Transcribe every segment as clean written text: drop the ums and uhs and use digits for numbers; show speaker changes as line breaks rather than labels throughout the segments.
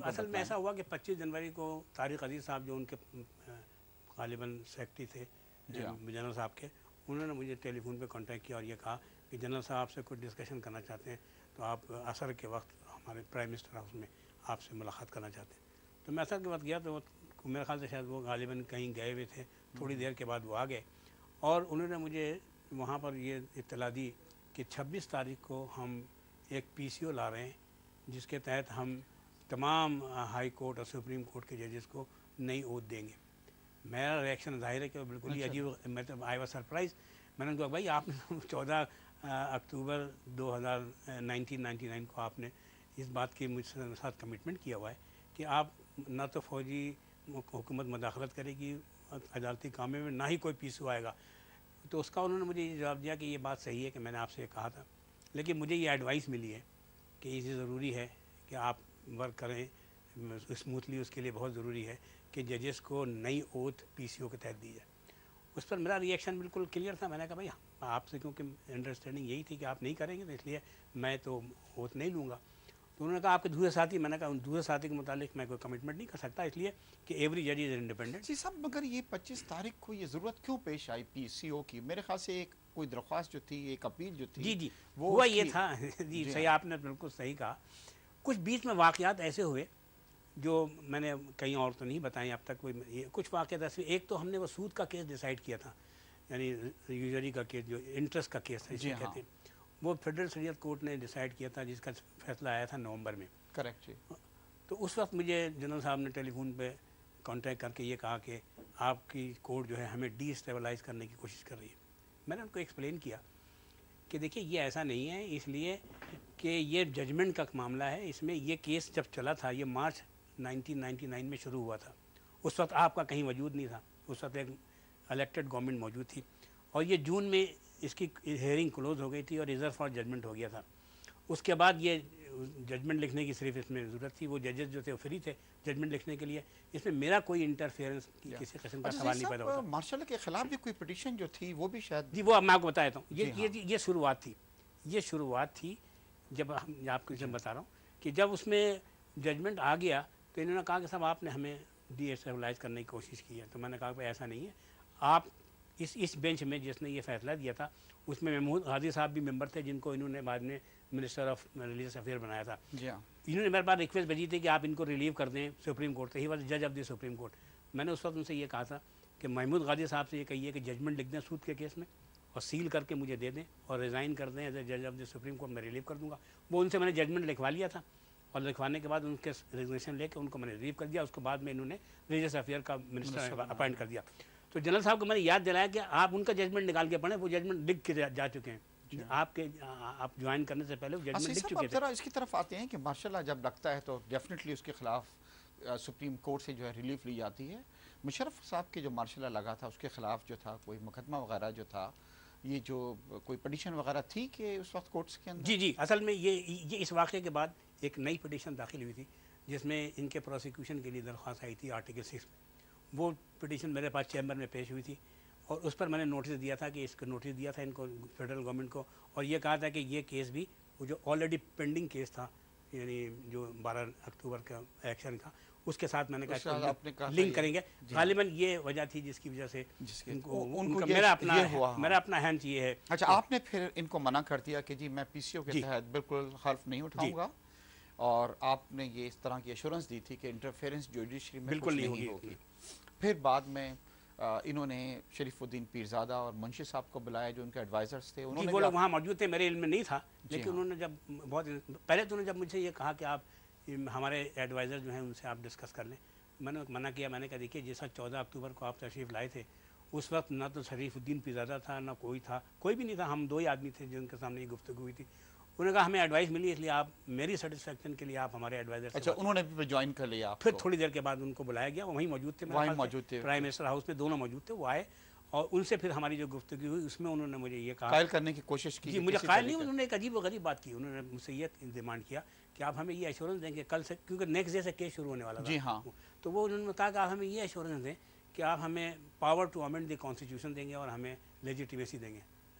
اصل میں ایسا ہوا کہ 25 جنوری کو طارق عزیز صاحب جو ان کے غالباً سیکرٹری تھے جنرل صاحب کے، انہوں نے مجھے ٹیلی فون پہ کانٹیکٹ کیا اور یہ کہا کہ جنرل صاحب آپ سے کوئی ڈسکشن کرنا چاہتے ہیں تو آپ عصر کے وقت ہمارے پرائم منسٹر ہاؤس میں آپ سے ملاقات کرنا چاہتے ہیں. تو میں عصر کے وقت گیا تو میرے خیال سے شاید وہ غالباً کہیں گئے ہوئے تھے. تھوڑی دیر کے بعد وہ آ گئے اور انہوں نے مجھے وہاں پر یہ اطلاع دی کہ 26 تاریخ کو ہم ایک پی سی او لا رہے ہیں جس کے تحت ہم تمام ہائی کورٹ اور سپریم کورٹ کے ججز کو نئی اوت دیں گے. میرا ریئیکشن ظاہر ہے کہ وہ بالکل ہی عجیب. میں تو آئی واز سرپرائز. میں نے کہا بھائی آپ نے 14 اکتوبر 1999 کو آپ نے اس بات کی مجھ سے ساتھ کمٹمنٹ کیا ہوا ہے کہ آپ نہ تو فوجی حکومت مداخلت کرے گی عدالتی کاموں میں، نہ ہی کوئی پی سی او آئے گا. تو اس کا انہوں نے مجھے یہ جواب دیا کہ یہ بات صحیح ہے کہ میں نے آپ سے یہ کہا تھا، لیکن مجھے یہ ایڈوائس ملی ہے کہ یہ ضروری ہے کہ آپ ورک کریں اسموتھلی. اس کے لیے بہت ضروری ہے کہ ججز کو نئی اوتھ پی سی او کے تحت دی جائے. اس پر میرا ریئیکشن بالکل کلیئر تھا. میں نے کہا بھائی آپ سے کیونکہ انڈرسٹینڈنگ یہی تھی کہ آپ نہیں کریں گے تو اس لیے میں تو اوتھ نہیں لوں گا. تو انہوں نے کہا آپ کے دوسرے ساتھی. میں نے کہا ان دوسرے ساتھی کے متعلق میں کوئی کمٹمنٹ نہیں کر سکتا اس لیے کہ ایوری جج از انڈیپینڈنٹ.
جی صاحب، مگر یہ 25 تاریخ کو یہ ضرورت کیوں پیش آئی پی سی او کی؟ میرے خیال سے ایک کوئی درخواست جو تھی، ایک اپیل جو تھی،
جی
وہ
ہوا یہ تھا. جی صحیح، آپ نے بالکل صحیح کہا. کچھ بیچ میں واقعات ایسے ہوئے جو میں نے کہیں اور تو نہیں بتائیں اب تک. کچھ واقعات ایسے. ایک تو ہم نے وہ سود کا کیس ڈیسائیڈ کیا تھا، یعنی یوزری کا کیس جو انٹرسٹ کا کیس ہے کہتے ہیں، وہ فیڈرل شریعت کورٹ نے ڈیسائیڈ کیا تھا جس کا فیصلہ آیا تھا نومبر میں.
کریکٹ جی.
تو اس وقت مجھے جنرل صاحب نے ٹیلی فون پہ کانٹیکٹ کر کے یہ کہا کہ آپ کی کورٹ جو ہے ہمیں ڈی اسٹیبلائز کرنے کی کوشش کر رہی ہے. میں نے ان کو ایکسپلین کیا کہ دیکھیے یہ ایسا نہیں ہے، اس لیے کہ یہ ججمنٹ کا معاملہ ہے. اس میں یہ کیس جب چلا تھا یہ مارچ 1999 میں شروع ہوا تھا. اس وقت آپ کا کہیں وجود نہیں تھا. اس وقت ایک الیکٹڈ گورنمنٹ موجود تھی اور یہ جون میں اس کی ہیئرنگ کلوز ہو گئی تھی اور ریزرو فار ججمنٹ ہو گیا تھا. اس کے بعد یہ ججمنٹ لکھنے کی صرف اس میں ضرورت تھی. وہ ججز جو تھے وہ فری تھے ججمنٹ لکھنے کے لیے. اس میں میرا کوئی انٹرفیئرنس کسی قسم کا سوال نہیں پیدا ہوتا.
مارشل کے خلاف بھی کوئی پٹیشن جو تھی وہ بھی شاید.
جی وہ میں آپ کو بتا دیتا ہوں. یہ شروعات تھی. یہ شروعات تھی جب آپ کو بتا رہا ہوں کہ جب اس میں ججمنٹ آ گیا تو انہوں نے کہا کہ صاحب آپ نے ہمیں ڈی اسٹیبلائز کرنے کی کوشش کی ہے. تو میں نے کہا کہ ایسا نہیں ہے. آپ اس بینچ میں جس نے یہ فیصلہ دیا تھا اس میں محمود غازی صاحب بھی ممبر تھے جن کو انہوں نے بعد میں منسٹر آف ریلیجس افیئر بنایا تھا. انہوں نے میرے پاس ریکویسٹ بھیجی تھی کہ آپ ان کو ریلیو کر دیں سپریم کورٹ سے. ہی واز جج آف دی سپریم کورٹ. میں نے اس وقت ان سے یہ کہا تھا کہ محمود غازی صاحب سے یہ کہیے کہ ججمنٹ لکھ دیں سود کے کیس میں اور سیل کر کے مجھے دے دیں اور ریزائن کر دیں ایز اے جج آف دی سپریم کورٹ. میں ریلیو کر دوں گا. وہ ان سے میں نے ججمنٹ لکھوا لیا تھا اور لکھوانے کے بعد ان کے ریزگنیشن لے کے ان کو میں نے ریلیو کر دیا. اس کے بعد میں انہوں نے ریلیجس افیئر کا منسٹر اپائنٹ کر دیا. تو جنرل صاحب کو میں نے یاد دلایا کہ آپ ان کا ججمنٹ نکال کے پڑھیں. وہ ججمنٹ لکھ کے جا چکے ہیں. آپ جوائن کرنے سے پہلے وہ ججمنٹ لکھ چکے تھے.
ذرا اس کی طرف آتے ہیں کہ ماشاء اللہ جب لگتا ہے تو ڈیفینیٹلی اس کے خلاف سپریم کورٹ سے جو ہے ریلیف لی جاتی ہے. مشرف صاحب کے جو مارشل لا لگا تھا اس کے خلاف جو تھا کوئی مقدمہ وغیرہ جو تھا، یہ جو کوئی پٹیشن وغیرہ تھی کہ اس وقت کورٹس کے اندر؟
جی اصل میں یہ اس واقعے کے بعد ایک نئی پٹیشن داخل ہوئی تھی جس میں ان کے پروسیکیوشن کے لیے درخواست آئی تھی آرٹیکل 6 میں. وہ پٹیشن میرے پاس چیمبر میں پیش ہوئی تھی اور اس پر میں نے نوٹس دیا تھا کہ اس کو نوٹس دیا تھا ان کو فیڈرل گورنمنٹ کو اور یہ کہا تھا کہ یہ کیس بھی وہ جو آلریڈی پینڈنگ کیس تھا یعنی جو 12 اکتوبر کا ایکشن کا اس کے ساتھ میں نے کہا لنک کریں گے. غالباً یہ وجہ تھی جس کی وجہ سے میرا اپنا ہینڈ یہ ہے.
اچھا، آپ نے پھر ان کو منع کر دیا کہ جی میں پی سی او کے تحت بالکل حلف نہیں اٹھاؤں گا اور آپ نے یہ اس طرح کی ایشورنس دی تھی کہ انٹرفیئرنس جوڈیشری میں بالکل نہیں ہوگی. پھر بعد میں انہوں نے شریف الدین پیرزادہ اور منشی صاحب کو بلایا جو ان کے ایڈوائزرز تھے.
وہ لوگ وہاں موجود تھے. میرے علم میں نہیں تھا لیکن انہوں نے جب بہت پہلے تو انہوں نے جب مجھ سے یہ کہا کہ آپ ہمارے ایڈوائزر جو ہیں ان سے آپ ڈسکس کر لیں. میں نے منع کیا. میں نے کہا دیکھیے جیسا 14 اکتوبر کو آپ تشریف لائے تھے اس وقت نہ تو شریف الدین پیرزادہ تھا نہ کوئی بھی نہیں تھا. ہم 2 ہی آدمی تھے جن کے سامنے یہ گفتگو ہوئی تھی. انہوں نے کہا ہمیں ایڈوائس ملی اس لیے آپ میری سیٹسفیکشن کے لیے آپ ہمارے ایڈوائزر.
اچھا، انہوں نے بھی جوائن کر لیا.
پھر تھوڑی دیر کے بعد ان کو بلایا گیا. وہیں موجود تھے پرائم منسٹر ہاؤس میں. دونوں موجود تھے. وہ آئے اور ان سے پھر ہماری جو گفتگو ہوئی اس میں انہوں نے مجھے یہ کہا
قائل کرنے کی کوشش کی.
جی مجھے قائل نہیں. انہوں نے ایک عجیب و غریب بات کی. انہوں نے مجھ سے یہ ڈیمانڈ کیا کہ آپ ہمیں یہ ایشورنس دیں گے کل سے کیونکہ نیکسٹ ڈے سے کیس شروع ہونے والا تھا.
جی ہاں.
تو وہ انہوں نے کہا کہ آپ ہمیں یہ ایشورنس دیں کہ آپ ہمیں power to amend the constitution دیں گے اور ہمیں لیجیٹیمیسی دیں گے.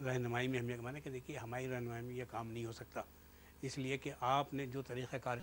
رہنمائی میں ہم یہ کہتے ہیں کہ دیکھیے ہماری رہنمائی میں یہ کام نہیں ہو سکتا، اس لیے کہ آپ نے جو طریقہ کار